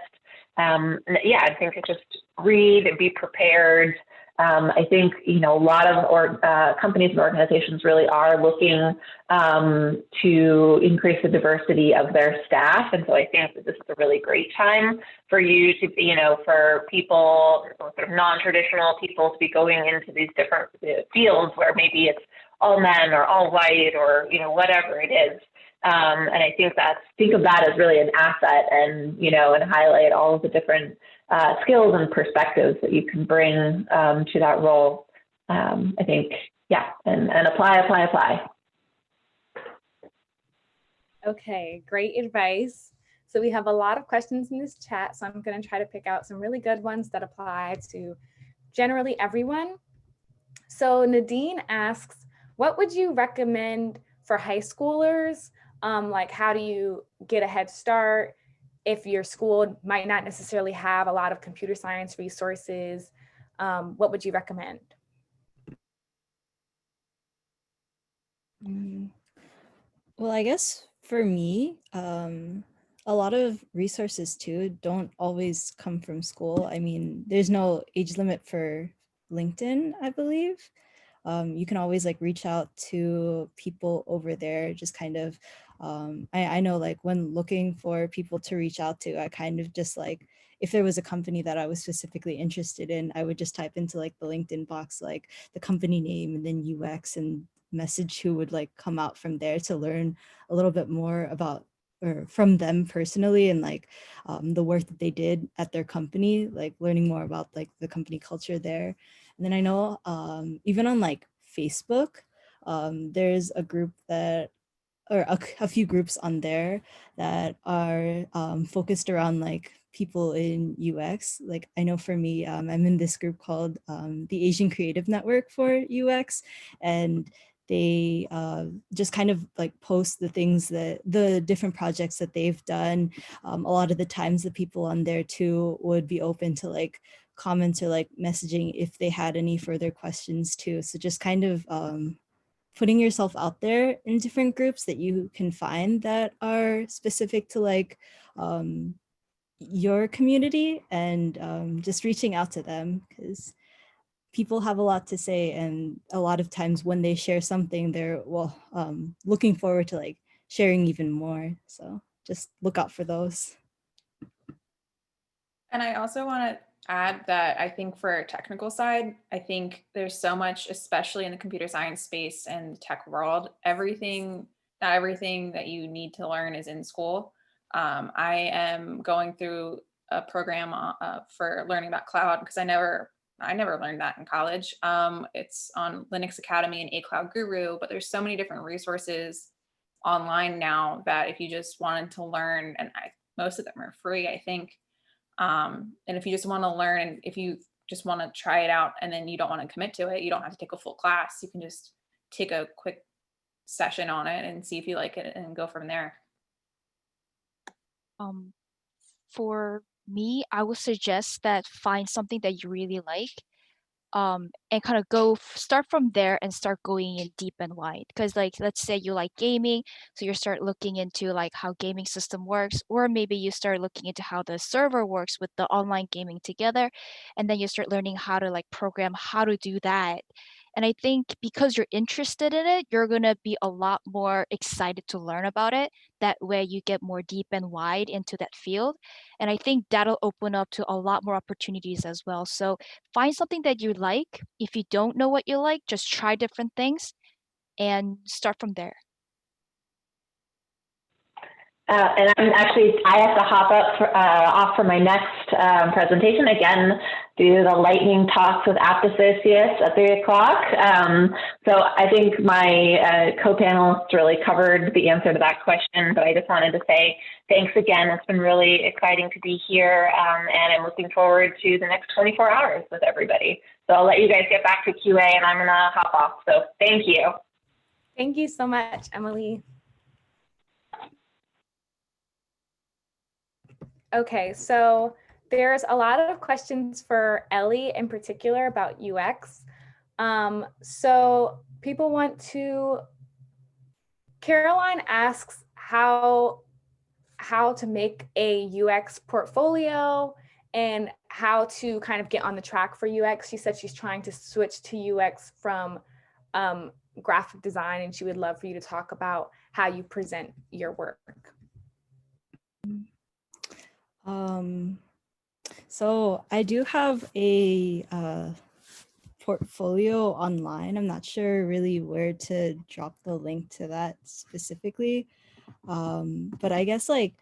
Yeah, I think it just read and be prepared. I think, you know, a lot of companies and organizations really are looking to increase the diversity of their staff. And so I think that this is a really great time for you to, you know, for people, sort of non-traditional people, to be going into these different fields where maybe it's all men or all white, or, you know, whatever it is. And I think of that as really an asset, and, you know, and highlight all of the different skills and perspectives that you can bring to that role. I think, yeah, and apply. Okay, great advice. So we have a lot of questions in this chat, so I'm going to try to pick out some really good ones that apply to generally everyone. So Nadine asks, what would you recommend for high schoolers? Like, how do you get a head start if your school might not necessarily have a lot of computer science resources? What would you recommend? Mm, Well, I guess for me, a lot of resources too don't always come from school. I mean, there's no age limit for LinkedIn, I believe. You can always like reach out to people over there, just kind of, I know like when looking for people to reach out to, I kind of just like, if there was a company that I was specifically interested in, I would just type into like the LinkedIn box, like the company name and then UX and message who would like come out from there to learn a little bit more about or from them personally and like the work that they did at their company, like learning more about like the company culture there. And then I know even on like Facebook, there's a group that, or a few groups on there that are focused around like people in UX. Like I know for me, I'm in this group called the Asian Creative Network for UX, and they just kind of like post the things that the different projects that they've done. A lot of the times the people on there too would be open to like comments or like messaging if they had any further questions too. So just kind of putting yourself out there in different groups that you can find that are specific to like your community and just reaching out to them because people have a lot to say, and a lot of times when they share something they're looking forward to like sharing even more, so just look out for those. And I also want to add that I think for technical side, I think there's so much, especially in the computer science space and tech world, not everything that you need to learn is in school. I am going through a program for learning about cloud because I never learned that in college. It's on Linux Academy and A Cloud Guru, but there's so many different resources online now that if you just wanted to learn, and most of them are free, I think. And if you just want to learn, and if you just want to try it out and then you don't want to commit to it, you don't have to take a full class. You can just take a quick session on it and see if you like it and go from there. For me, I would suggest that find something that you really like, and kind of start from there and start going in deep and wide. Because like, let's say you like gaming, so you start looking into like how gaming system works, or maybe you start looking into how the server works with the online gaming together, and then you start learning how to like program how to do that. And I think because you're interested in it, you're gonna be a lot more excited to learn about it. That way you get more deep and wide into that field. And I think that'll open up to a lot more opportunities as well. So find something that you like. If you don't know what you like, just try different things and start from there. And I have to hop off for my next presentation again, do the lightning talks with app associates at 3:00. So I think my co-panelists really covered the answer to that question, but I just wanted to say thanks again. It's been really exciting to be here, and I'm looking forward to the next 24 hours with everybody. So I'll let you guys get back to QA, and I'm gonna hop off. So thank you. Thank you so much, Emily. Okay, so there's a lot of questions for Ellie in particular about UX. So people want Caroline asks how to make a UX portfolio and how to kind of get on the track for UX. She said she's trying to switch to UX from graphic design, and she would love for you to talk about how you present your work. So I do have a portfolio online. I'm not sure really where to drop the link to that specifically. But I guess like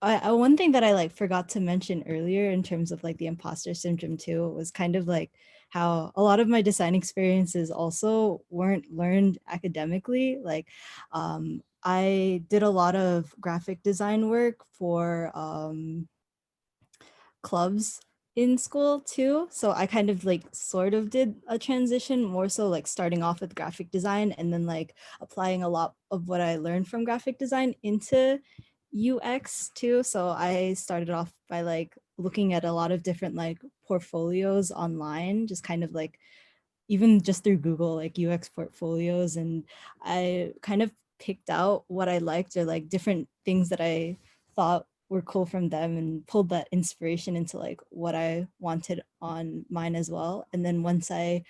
one thing that I like forgot to mention earlier in terms of like the imposter syndrome too was kind of like how a lot of my design experiences also weren't learned academically. Like I did a lot of graphic design work for clubs in school too. So I kind of like sort of did a transition, more so like starting off with graphic design and then like applying a lot of what I learned from graphic design into UX too. So I started off by like looking at a lot of different like portfolios online, just kind of like even just through Google, like UX portfolios, and I kind of picked out what I liked, or like different things that I thought were cool from them, and pulled that inspiration into like what I wanted on mine as well. And then once I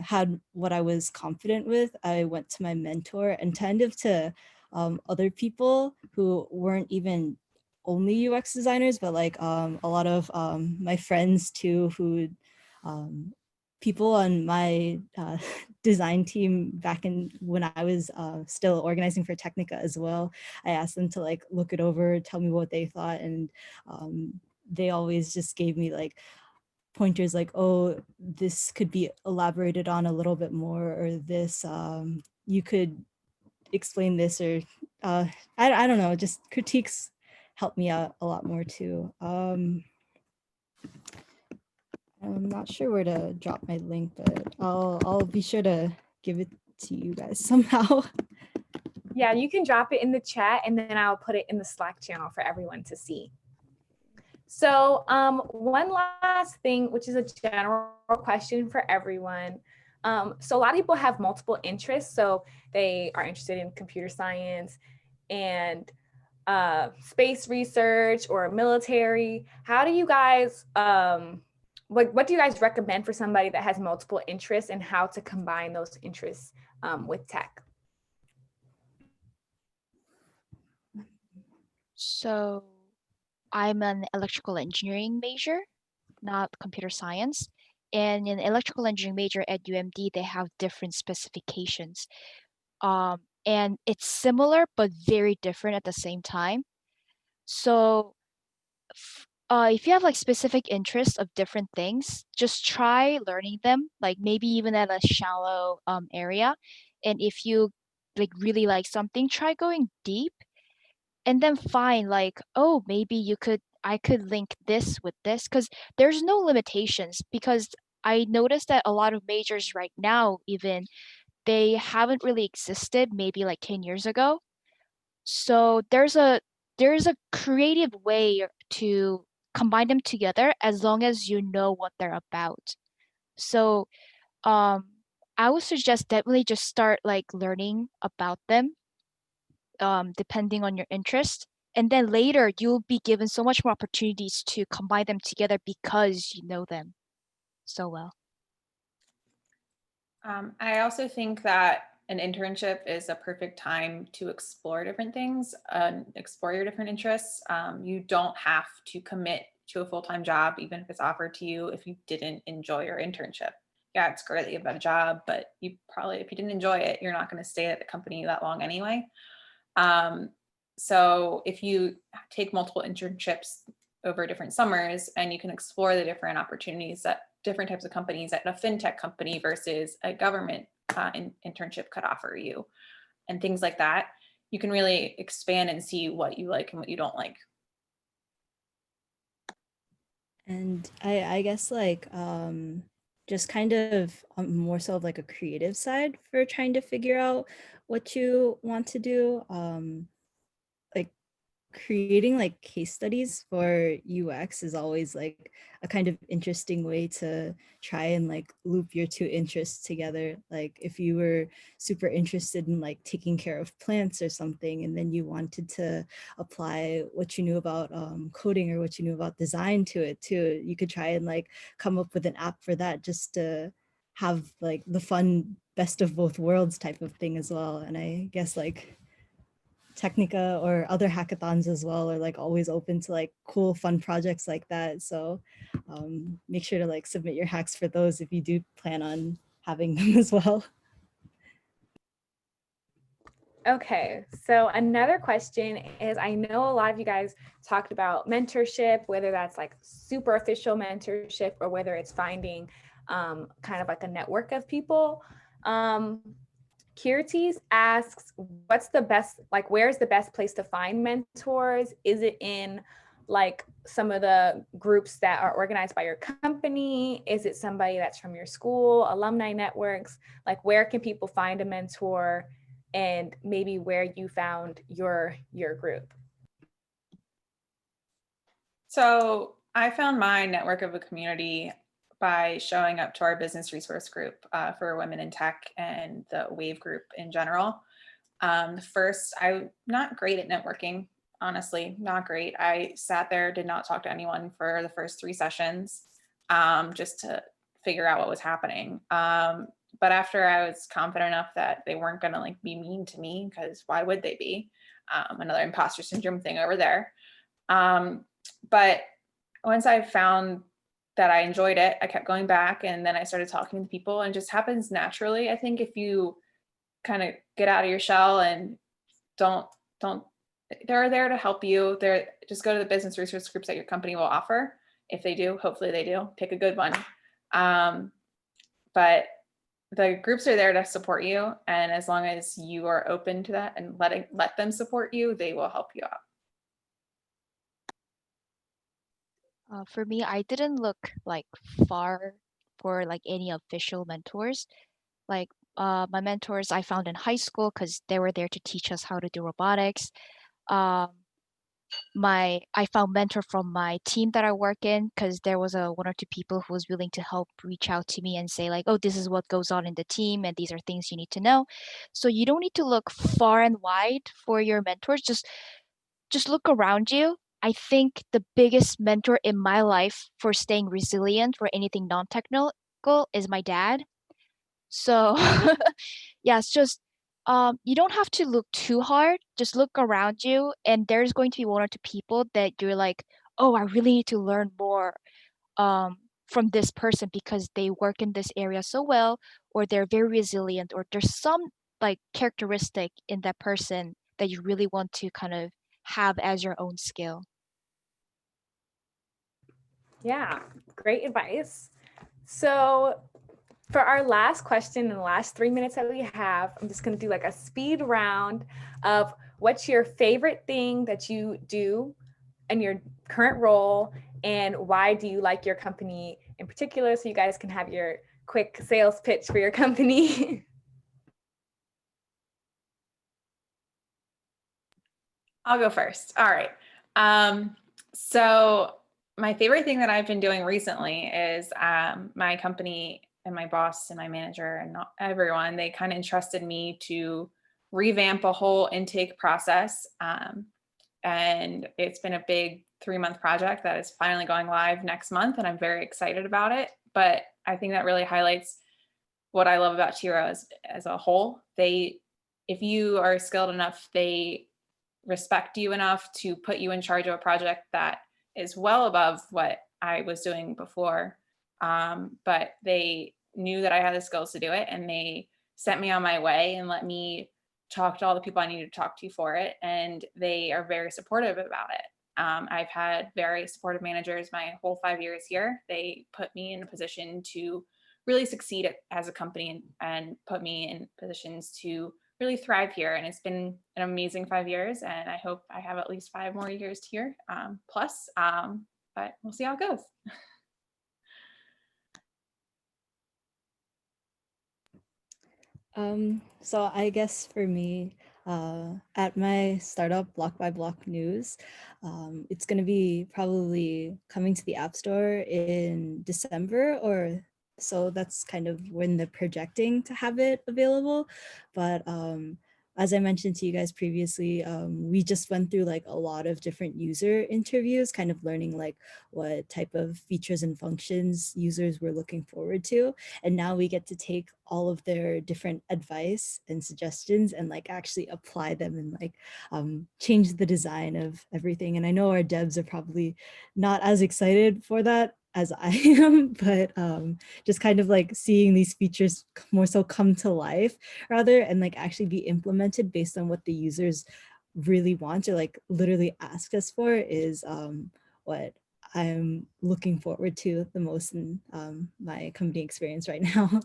had what I was confident with, I went to my mentor and kind of to other people who weren't even only UX designers, but like a lot of my friends too, who people on my design team back in when I was still organizing for Technichat as well. I asked them to like look it over, tell me what they thought, and they always just gave me like pointers like, oh, this could be elaborated on a little bit more, or this you could explain this, or I don't know, just critiques helped me out a lot more too. I'm not sure where to drop my link, but I'll be sure to give it to you guys somehow. Yeah, you can drop it in the chat and then I'll put it in the Slack channel for everyone to see. So one last thing, which is a general question for everyone. So a lot of people have multiple interests. So they are interested in computer science and space research or military. How do you guys, what do you guys recommend for somebody that has multiple interests, and how to combine those interests with tech? So I'm an electrical engineering major, not computer science. And in electrical engineering major at UMD, they have different specifications. And it's similar but very different at the same time. So if you have like specific interests of different things, just try learning them, like maybe even at a shallow area. And if you like really like something, try going deep, and then find like, oh, maybe I could link this with this, because there's no limitations. Because I noticed that a lot of majors right now, even they haven't really existed maybe like 10 years ago. So there's a creative way to combine them together as long as you know what they're about. So um I would suggest definitely just start like learning about them, depending on your interest. And then later you'll be given so much more opportunities to combine them together because you know them so well. I also think that an internship is a perfect time to explore different things, explore your different interests. You don't have to commit to a full-time job, even if it's offered to you, if you didn't enjoy your internship. Yeah, it's great that you have a job, but you probably, if you didn't enjoy it, you're not going to stay at the company that long anyway. So if you take multiple internships over different summers, and you can explore the different opportunities that different types of companies at a fintech company versus a government internship could offer you, and things like that, you can really expand and see what you like and what you don't like. And I guess like just kind of more so of like a creative side for trying to figure out what you want to do. Like creating like case studies for UX is always like a kind of interesting way to try and like loop your two interests together. Like if you were super interested in like taking care of plants or something, and then you wanted to apply what you knew about coding or what you knew about design to it too, you could try and like come up with an app for that, just to have like the fun best of both worlds type of thing as well. And I guess like Technica or other hackathons as well are like always open to like cool, fun projects like that. So make sure to like submit your hacks for those if you do plan on having them as well. Okay, so another question is, I know a lot of you guys talked about mentorship, whether that's like super official mentorship or whether it's finding kind of like a network of people. Kirtis asks, what's the best, like, where's the best place to find mentors? Is it in like some of the groups that are organized by your company? Is it somebody that's from your school, alumni networks? Like, where can people find a mentor, and maybe where you found your group? So I found my network of a community by showing up to our business resource group for women in tech and the WAVE group in general. First, I'm not great at networking, honestly, not great. I sat there, did not talk to anyone for the first 3 sessions, just to figure out what was happening. But after I was confident enough that they weren't gonna like be mean to me, because why would they be? Another imposter syndrome thing over there. But once I found that I enjoyed it, I kept going back, and then I started talking to people, and it just happens naturally. I think if you kind of get out of your shell and don't, they're there to help you. They're just go to the business resource groups that your company will offer. If they do, hopefully they do, pick a good one. But the groups are there to support you. And as long as you are open to that and let them support you, they will help you out. For me, I didn't look like far for like any official mentors. Like my mentors I found in high school because they were there to teach us how to do robotics. Um, I found mentor from my team that I work in because there was a 1 or 2 people who was willing to help reach out to me and say like, oh, this is what goes on in the team and these are things you need to know. So you don't need to look far and wide for your mentors. Just look around you. I think the biggest mentor in my life for staying resilient for anything non-technical is my dad. So yeah, it's just you don't have to look too hard. Just look around you and there's going to be 1 or 2 people that you're like, oh, I really need to learn more from this person because they work in this area so well, or they're very resilient, or there's some like characteristic in that person that you really want to kind of have as your own skill. Yeah, great advice. So for our last question in the last 3 minutes that we have, I'm just going to do like a speed round of what's your favorite thing that you do in your current role and why do you like your company in particular, so you guys can have your quick sales pitch for your company. I'll go first. All right. So my favorite thing that I've been doing recently is my company and my boss and my manager and not everyone, they kind of entrusted me to revamp a whole intake process. And it's been a big 3-month project that is finally going live next month. And I'm very excited about it. But I think that really highlights what I love about Tiro as a whole. If you are skilled enough, they respect you enough to put you in charge of a project that is well above what I was doing before. But they knew that I had the skills to do it, and they sent me on my way and let me talk to all the people I needed to talk to for it. And they are very supportive about it. I've had very supportive managers my whole 5 years here. They put me in a position to really succeed as a company and put me in positions to really thrive here. And it's been an amazing 5 years. And I hope I have at least 5 more years here plus, but we'll see how it goes. So I guess for me, at my startup Block by Block News, it's going to be probably coming to the App Store in December, or so that's kind of when they're projecting to have it available. But as I mentioned to you guys previously, we just went through like a lot of different user interviews, kind of learning like what type of features and functions users were looking forward to. And now we get to take all of their different advice and suggestions and like actually apply them and like change the design of everything. And I know our devs are probably not as excited for that as I am, but just kind of like seeing these features more so come to life rather, and like actually be implemented based on what the users really want or like literally ask us for is what I'm looking forward to the most in my company experience right now.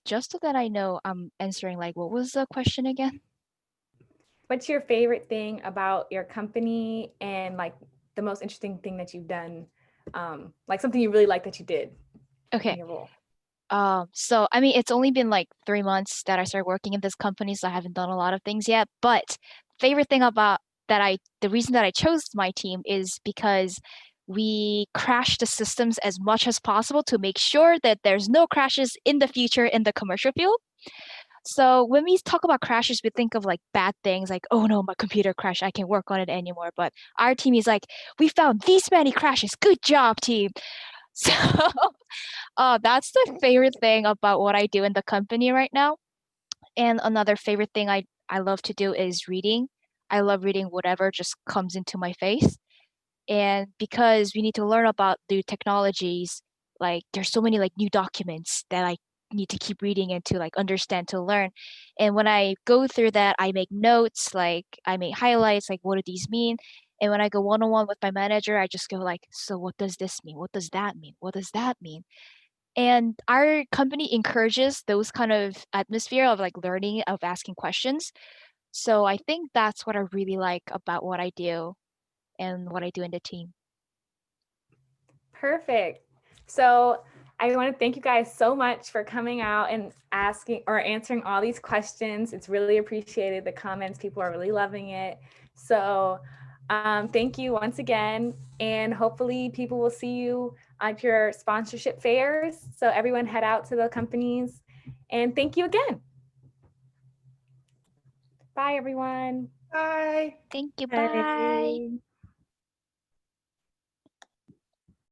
Just so that I know I'm answering, like, what was the question again? What's your favorite thing about your company and like the most interesting thing that you've done? Like something you really like that you did in Okay. your role. So I mean, it's only been like 3 months that I started working in this company, so I haven't done a lot of things yet. But favorite thing about the reason that I chose my team is because we crash the systems as much as possible to make sure that there's no crashes in the future in the commercial field. So when we talk about crashes, we think of like bad things like, oh no, my computer crashed, I can't work on it anymore. But our team is like, we found these many crashes. Good job, team. So that's the favorite thing about what I do in the company right now. And another favorite thing I love to do is reading. I love reading whatever just comes into my face. And because we need to learn about new technologies, like there's so many like new documents that I need to keep reading and to like understand to learn. And when I go through that, I make notes, like I make highlights, like what do these mean? And when I go one-on-one with my manager, I just go like, so what does this mean? What does that mean? What does that mean? And our company encourages those kind of atmosphere of like learning, of asking questions. So I think that's what I really like about what I do and what I do in the team. Perfect. So I want to thank you guys so much for coming out and asking or answering all these questions. It's really appreciated. The comments, people are really loving it. So thank you once again. And hopefully people will see you at your sponsorship fairs. So everyone head out to the companies. And thank you again. Bye, everyone. Bye. Thank you. Bye. Bye.